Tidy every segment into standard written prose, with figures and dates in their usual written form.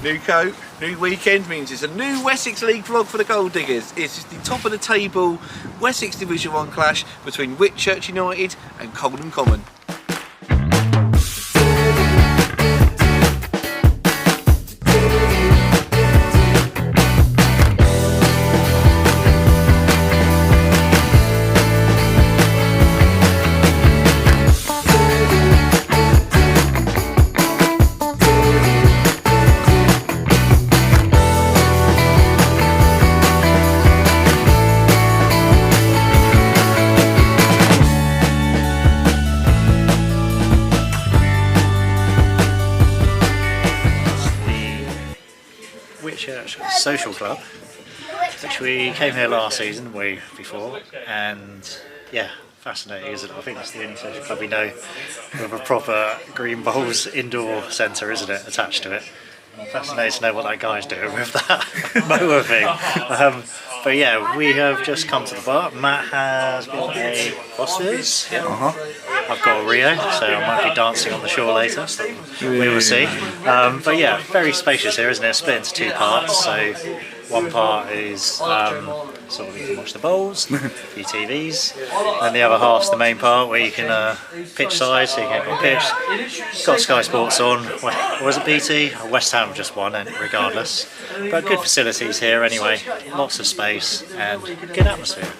New coat, new weekend means it's a new Wessex League vlog for the Gold Diggers. It's the top of the table Wessex Division 1 clash between Whitchurch United and Colden Common. Whitchurch Social Club, which we came here last season, before, and yeah, fascinating, isn't it? I think that's the only social club we know with a proper green bowls indoor centre, isn't it, attached to it. Fascinating to know what that guy's doing with that mower thing. But yeah, we have just come to the bar. Matt has got a Foster's. I've got a Rio, so I might be dancing on the shore later, so we will see. But yeah, very spacious here, isn't it? Split into two parts. So one part is sort of you can watch the bowls, a few TVs, and the other half's the main part where you can pitch side, so you can go pitch. Got Sky Sports on. Was it BT? West Ham just won, regardless. But good facilities here anyway. Lots of space and good atmosphere.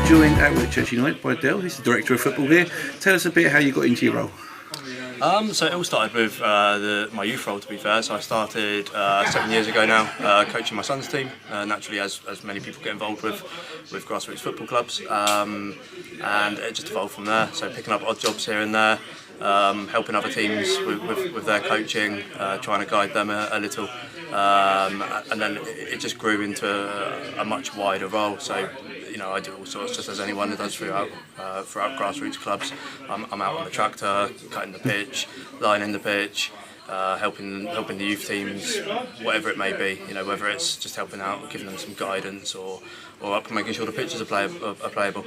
Joined at Whitchurch United by Dale, who's the director of football here. Tell us a bit how you got into your role. So it all started with my youth role, to be fair. So I started 7 years ago now, coaching my son's team. Naturally, as many people get involved with grassroots football clubs, and it just evolved from there. So picking up odd jobs here and there, helping other teams with their coaching, trying to guide them a little, and then it just grew into a much wider role. So, you know, I do all sorts, just as anyone does throughout grassroots clubs. I'm out on the tractor, cutting the pitch, lining the pitch, helping the youth teams, whatever it may be. You know, whether it's just helping out, giving them some guidance, or making sure the pitches are playable.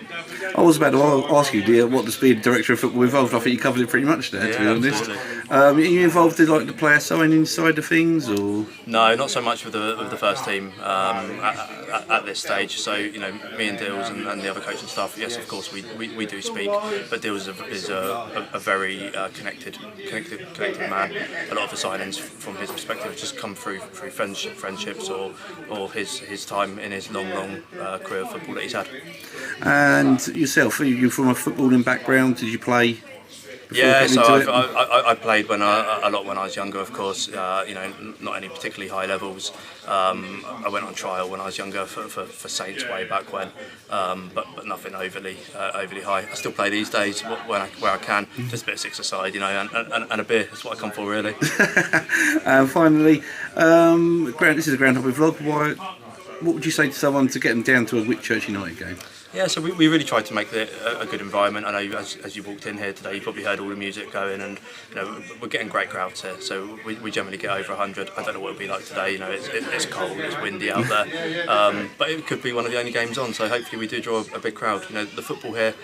I was about to ask you, dear, what does being director of football involved? I think you covered it pretty much there, to be honest. Are you involved in like the player signing side of things, or? No, not so much with the first team at this stage. So, you know, me and Dills and the other coaching staff, yes, of course we do speak, but Dills is a very connected man. A lot of the signings from his perspective have just come through friendships or his time in his long career of football that he's had. And yourself, are you from a footballing background? Did you play? Yeah, so I played a lot when I was younger, of course. You know, not any particularly high levels. I went on trial when I was younger for Saints way back when, but nothing overly high. I still play these days where I can, just a bit of six-a-side, you know, and a beer. That's what I come for, really. And finally, this is a groundhopping vlog. What would you say to someone to get them down to a Whitchurch United game? Yeah, so we really tried to make it a good environment. I know as you walked in here today, you probably heard all the music going, and you know we're getting great crowds here. So we generally get over 100. I don't know what it'll be like today. You know, it's cold, it's windy out there, but it could be one of the only games on. So hopefully we do draw a big crowd. You know, the football here.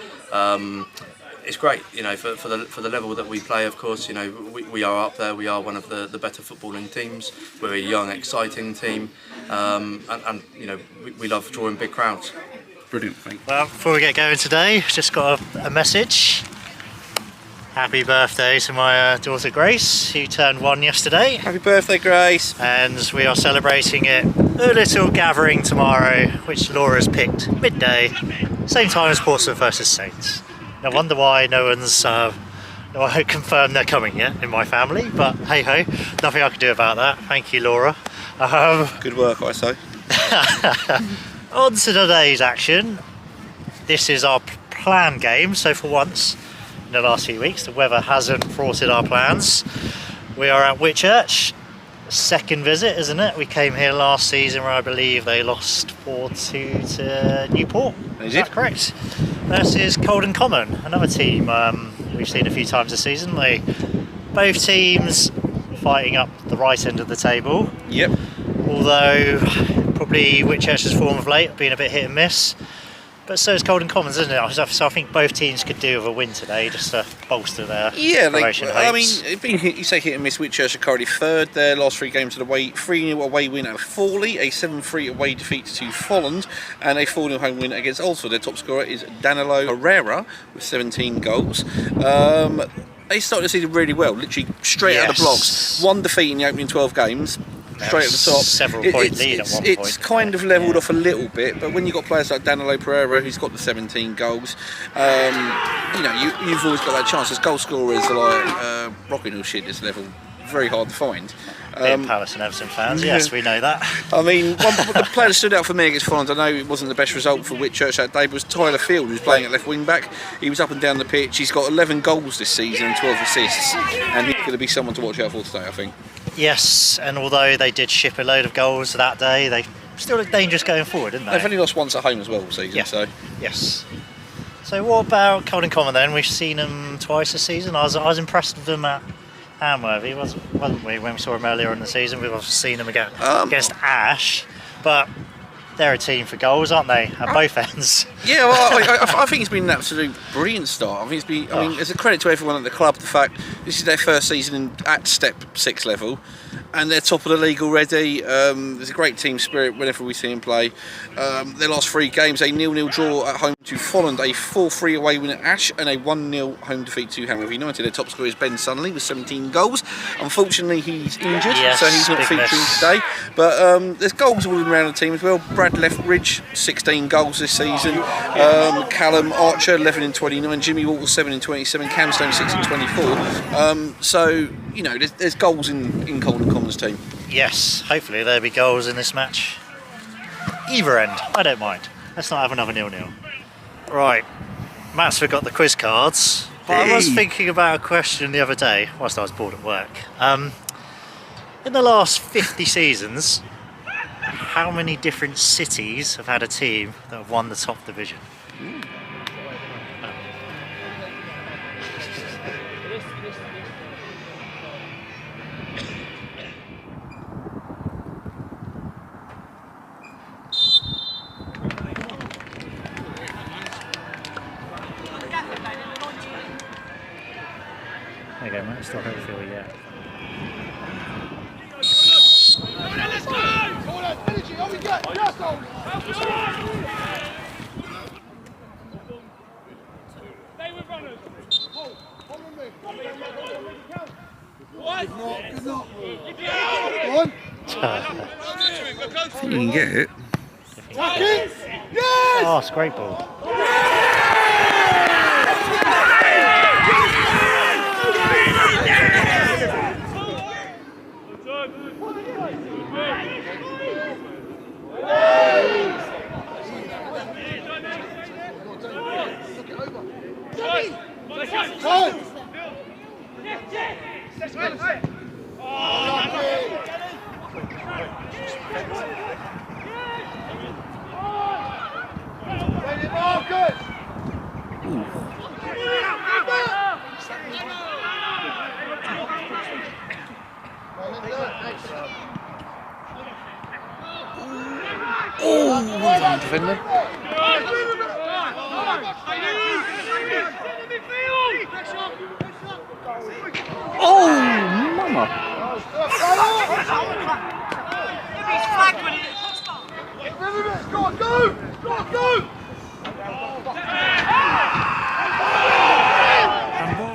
It's great, you know, for the level that we play. Of course, you know, we are up there. We are one of the better footballing teams. We're a young, exciting team, and you know, we love drawing big crowds. Brilliant, thank you. Well, before we get going today, just got a message. Happy birthday to my daughter Grace, who turned 1 yesterday. Happy birthday, Grace. And we are celebrating it. A little gathering tomorrow, which Laura's picked midday, same time as Portsmouth versus Saints. I wonder why no one's confirmed they're coming yet in my family, but hey ho, nothing I can do about that. Thank you, Laura. Good work, I say. On to today's action. This is our plan game, so for once in the last few weeks the weather hasn't thwarted our plans. We are at Whitchurch, second visit, isn't it? We came here last season where I believe they lost 4-2 to Newport. Is that correct? Versus Colden Common, another team we've seen a few times this season. Both teams fighting up the right end of the table. Yep. Although probably Whitchurch's form of late been a bit hit and miss. But so is Colden Commons, isn't it? So I think both teams could do with a win today just to bolster their promotion hopes. I mean, you say hit and miss. Whitchurch are currently third. Their last 3 games of the way: 3-0 away win at Fawley, a 7-3 away defeat to Folland, and a 4-0 home win against Alsford. Their top scorer is Danilo Herrera with 17 goals. They started the season really well, literally straight out of the blocks. 1 defeat in the opening 12 games. Straight at the top. Several point lead at one point. It's kind of levelled off a little bit, but when you've got players like Danilo Pereira, who's got the 17 goals, you've always got that chance. As goal scorers like Rockingham shit this level, very hard to find. Being Palace and Everton fans, yes, we know that. I mean, the player that stood out for me against Folland, I know it wasn't the best result for Whitchurch that day, but was Tyler Field, who's playing at left wing back. He was up and down the pitch. He's got 11 goals this season and 12 assists, and he's going to be someone to watch out for today, I think. Yes, and although they did ship a load of goals that day, they still look dangerous going forward, didn't they? They've only lost once at home as well all season. Yeah. So yes. So what about Colden Common then? We've seen them twice this season. I was impressed with them at Hamworthy, wasn't we, when we saw them earlier in the season? We've also seen them again against Ash, but they're a team for goals, aren't they, at both ends? Yeah, well, I think it's been an absolute brilliant start. I think it's a credit to everyone at the club, the fact this is their first season at Step 6 level, and they're top of the league already. There's a great team spirit whenever we see them play. Their last 3 games, a 0-0 draw at home to Folland, a 4-3 away win at Ash, and a 1-0 home defeat to Hamworthy United. Their top scorer is Ben Sunley with 17 goals. Unfortunately, he's injured, so he's not featuring today. But there's goals all around the team as well. Brad Lethbridge, 16 goals this season. Callum Archer, 11 in 29. Jimmy Walker, 7 in 27. Cam Stone, 6 in 24. So, you know, there's goals in Colden Common's team. Yes, hopefully there'll be goals in this match. Either end, I don't mind. Let's not have another 0-0. Right, Matt's forgot the quiz cards. But I was thinking about a question the other day, whilst I was bored at work. In the last 50 seasons, how many different cities have had a team that have won the top division? There you go, mate. Still don't feel yet. Let's go! Come on, energy, on we go! Yes, stay with runners. Hold on me. What? Good knock. One. You can get it. Yes! Oh, it's a great ball. Defender. Oh, mama. Go on, go! Go!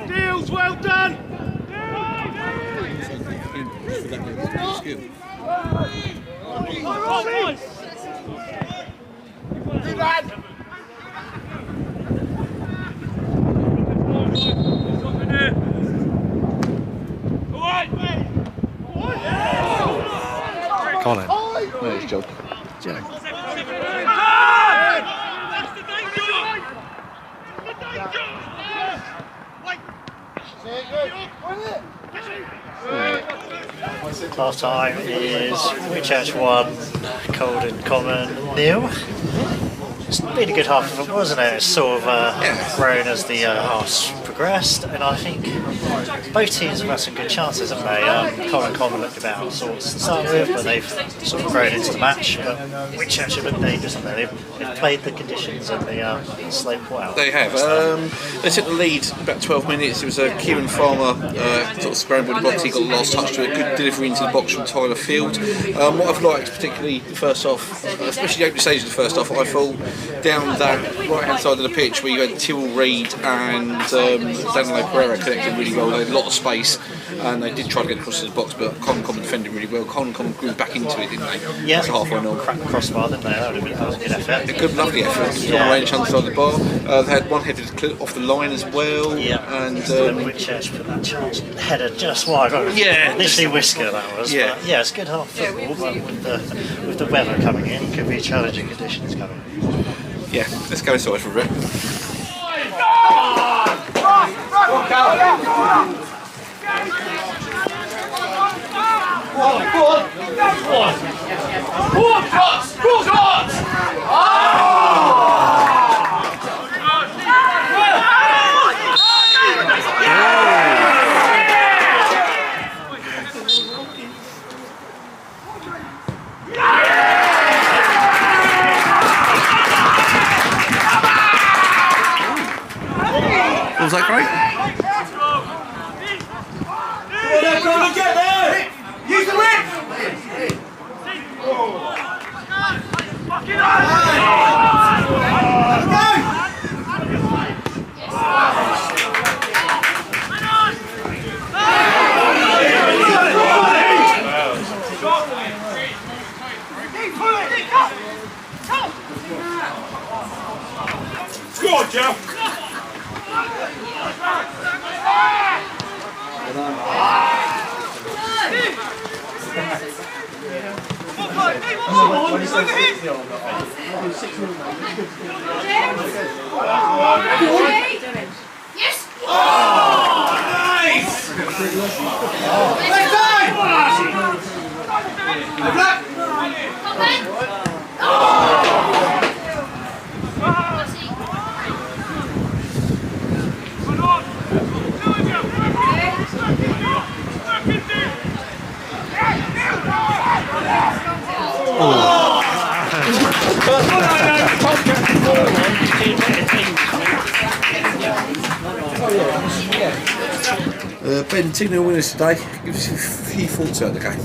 Deals, well done! Good lad! Colin. Nice job. Jack. Half time is Whitchurch 1, Colden Common 0. It's been a good half of it, wasn't it? It's sort of grown as the halves progressed, and I think both teams have had some good chances, haven't they? Colden Common looked a bit out of sorts to start with, but they've sort of grown into the match. But Whitchurch have looked dangerous, haven't they? They've played the conditions and the slope well. They have. They took the lead about 12 minutes. It was a Kieran Farmer sort of scrambled the box. He got the last touch to it. Good delivery into the box from Tyler Field. What I've liked, particularly the first half, especially the opening stage of the first half, I thought down that right hand side of the pitch where you had Tyrrell Reid and Danilo Pereira connecting really well. They had a lot of space and they did try to get across to the box, but Colden Common defended really well. Colden Common grew back into it, didn't they? Yeah, halfway on. Cracked the crossbar, didn't they? That would have been a good effort. A good, lovely effort. Long range underside the bar. They had one headed off the line as well. Yeah, and Whitchurch put that charge header just wide. Yeah, literally whisker that was. Yeah, but yeah, it's good half football, but with the weather coming in, it could be challenging conditions coming. Yeah, let's go inside for a bit. Was that great? Get there! Use the whip! Go on, Jeff! Yes! Oh, nice! Left side! Ben, 2-0 winners today. Give us a few thoughts about the game.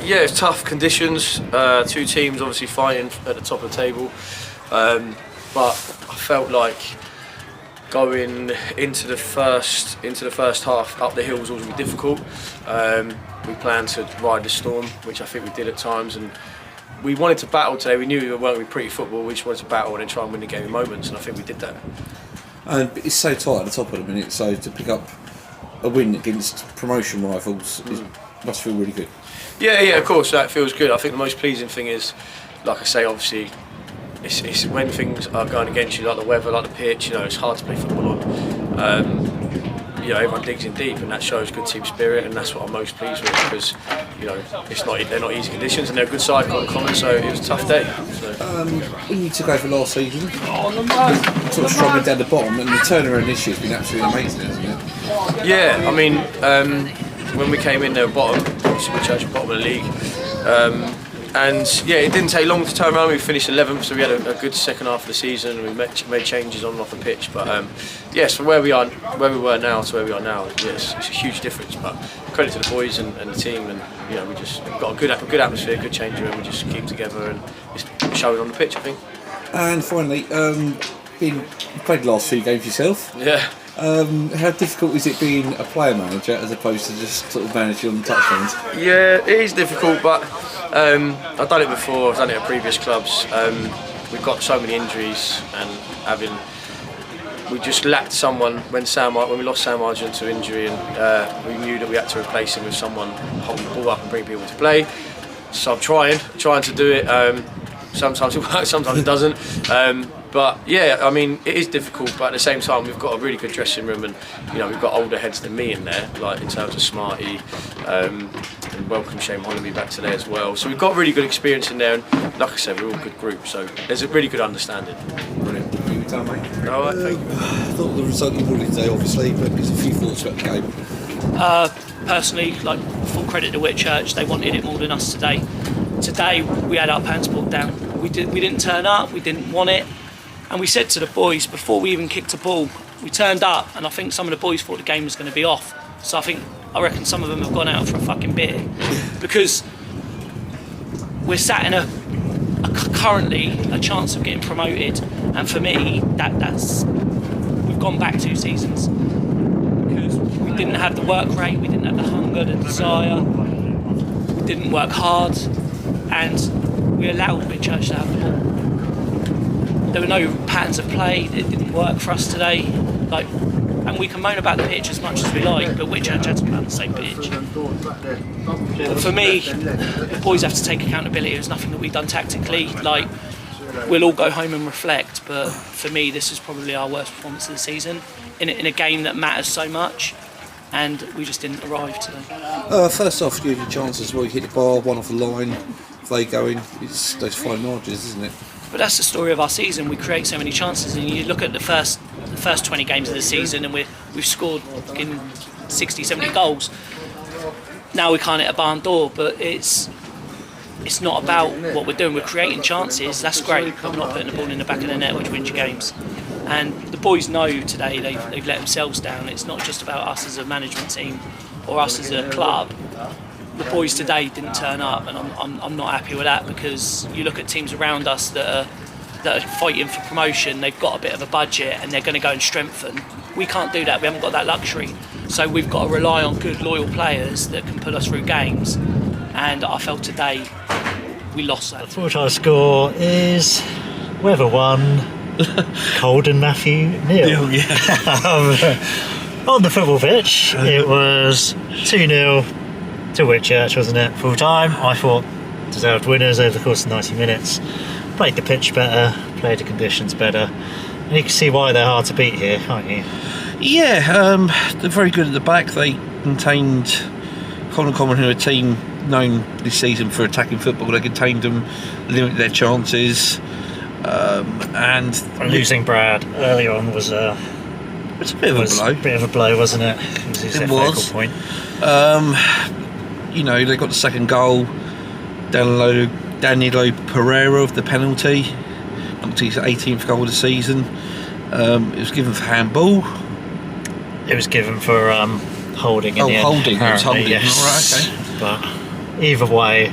Yeah, it's tough conditions. Two teams obviously fighting at the top of the table, but I felt like going into the first half up the hill was always really difficult. We planned to ride the storm, which I think we did at times, and we wanted to battle today. We knew we weren't going to be pretty football. We just wanted to battle and then try and win the game in moments, and I think we did that. And it's so tight at the top of the minute, so to pick up a win against promotion rivals must feel really good. Yeah, of course, that feels good. I think the most pleasing thing is, like I say, obviously, it's when things are going against you, like the weather, like the pitch. You know, it's hard to play football on. You know, everyone digs in deep, and that shows good team spirit, and that's what I'm most pleased with, because you know they're not easy conditions, and they're a good side, Colden Common, so it was a tough day. So. When you took over last season, sort of struggling down the bottom, and the turnaround this year has been absolutely amazing, hasn't it? Yeah, I mean, when we came in, they were bottom, Whitchurch were bottom of the league. And yeah, it didn't take long to turn around. We finished 11th, so we had a good second half of the season. We made changes on and off the pitch, but yes, from where we were now to where we are now, yes, it's a huge difference. But credit to the boys and the team, and you know, we've got a good atmosphere, good change room. We just keep together, and it's showing on the pitch, I think. And finally, you played the last few games yourself. Yeah. How difficult is it being a player manager as opposed to just sort of managing on the touchdowns? Yeah, it is difficult, but I've done it before. I've done it at previous clubs. We've got so many injuries, and we just lacked someone when we lost Sam Argent to injury, and we knew that we had to replace him with someone holding the ball up and bring people to play. So I'm trying to do it. Sometimes it works, sometimes it doesn't. But yeah, I mean, it is difficult, but at the same time, we've got a really good dressing room, and we've got older heads than me in there, like in terms of Smarty, and welcome Shane Hollaby back to there as well. So we've got really good experience in there, and like I said, we're all a good group, so there's a really good understanding. Brilliant. All right, Thank you. I thought the result you wanted today, obviously, but there's a few thoughts about the game. Personally, like, full credit to Whitchurch, they wanted it more than us today. Today we had our pants pulled down. We didn't turn up, we didn't want it. And we said to the boys before we even kicked a ball, we turned up, and I think some of the boys thought the game was going to be off. So I reckon some of them have gone out for a fucking beer, because we're sat in currently a chance of getting promoted, and for me that's we've gone back 2 seasons because we didn't have the work rate, we didn't have the hunger, the desire, we didn't work hard, and we allowed Whitchurch to have the ball. There were no patterns of play. It didn't work for us today. And we can moan about the pitch as much as we like, but Whitchurch had to be on the same pitch. But for me, the boys have to take accountability. There's nothing that we've done tactically. We'll all go home and reflect, but for me, this is probably our worst performance of the season in a game that matters so much, and we just didn't arrive today. First off, you had your chances where you hit the bar, one off the line, if they go in, it's those fine margins, isn't it? But that's the story of our season. We create so many chances, and you look at the first 20 games of the season, and we've scored 60, 70 goals. Now we can't hit a barn door, but it's not about what we're doing. We're creating chances. That's great, but we're not putting the ball in the back of the net, which wins you games. And the boys know today they've let themselves down. It's not just about us as a management team or us as a club. The boys today didn't turn up, and I'm not happy with that, because you look at teams around us that are fighting for promotion. They've got a bit of a budget and they're going to go and strengthen. We can't do that. We haven't got that luxury. So we've got to rely on good, loyal players that can put us through games. And I felt today we lost that. The full-time score is Weather 1, Colden Matthew 0. On the football pitch, it was 2-0 to Whitchurch, wasn't it? Full time. I thought deserved winners over the course of 90 minutes. Played the pitch better, played the conditions better, and you can see why they're hard to beat here, can't you? Yeah, they're very good at the back. They contained Colden Common, who are a team known this season for attacking football. They contained them, limited their chances, and losing Brad early on was it's a bit of a blow. Wasn't it? It was. Point. They got the second goal. Danilo Pereira of the penalty. His 18th goal of the season. It was given for handball. It was given for holding in the end. Holding. It was holding. Yes. Right, okay. But either way,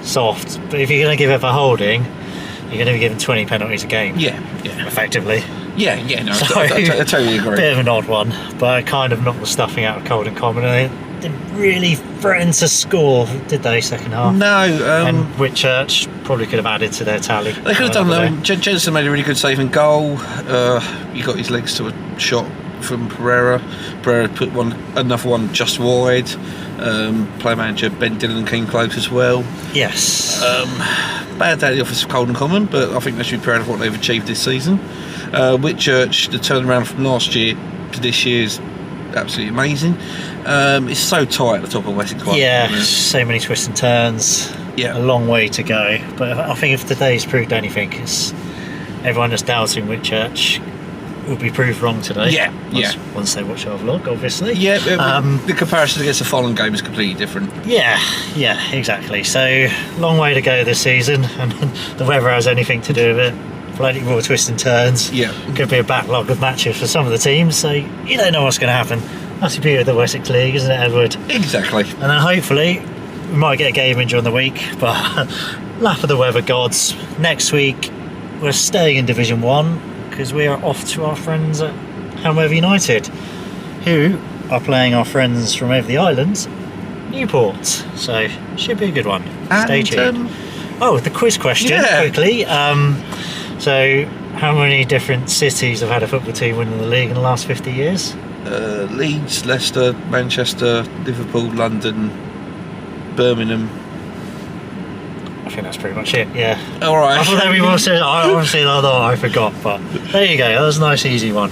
soft. But if you're going to give it for holding, you're going to be given 20 penalties a game. Yeah. Effectively. Yeah. No, I totally agree. Bit of an odd one, but kind of knocked the stuffing out of Colden Common. They didn't really threaten to score, did they, second half? No. And Whitchurch probably could have added to their tally. They could have done that. Jensen made a really good saving goal. He got his legs to a shot from Pereira. Pereira put another one just wide. Player manager Ben Dillon came close as well. Yes. Bad day at the office of Colden Common, but I think they should be proud of what they've achieved this season. Whitchurch, the turnaround from last year to this year is absolutely amazing. It's so tight at the top of Wessex. Yeah, so many twists and turns. Yeah, a long way to go. But I think if today's proved anything, it's everyone that's doubting Whitchurch will be proved wrong today. Once they watch our vlog, obviously. Yeah, the comparison against the following game is completely different. Yeah, exactly. So long way to go this season, and the weather has anything to do with it. Plenty more twists and turns. Yeah, could be a backlog of matches for some of the teams, so you don't know what's going to happen. That's the beauty of the Wessex League, isn't it, Edward? Exactly. And then hopefully we might get a game in during the week, but laugh of the weather gods. Next week we're staying in Division 1 because we are off to our friends at Hamweather United, who are playing our friends from over the islands, Newport. So should be a good one. Stay tuned. The quiz question quickly. So, how many different cities have had a football team winning the league in the last 50 years? Leeds, Leicester, Manchester, Liverpool, London, Birmingham. I think that's pretty much it. Yeah. All right. I thought we want to say. I obviously, I forgot, but there you go. That was a nice, easy one.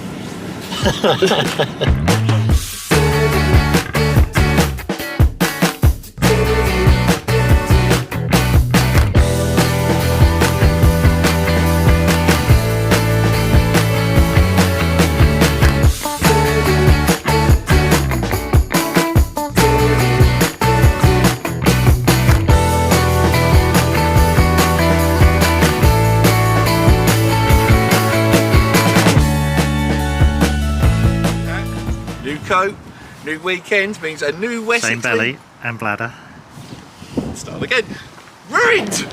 New coat, new weekend means a new Wessex. Same belly and bladder. Start again. Ruined!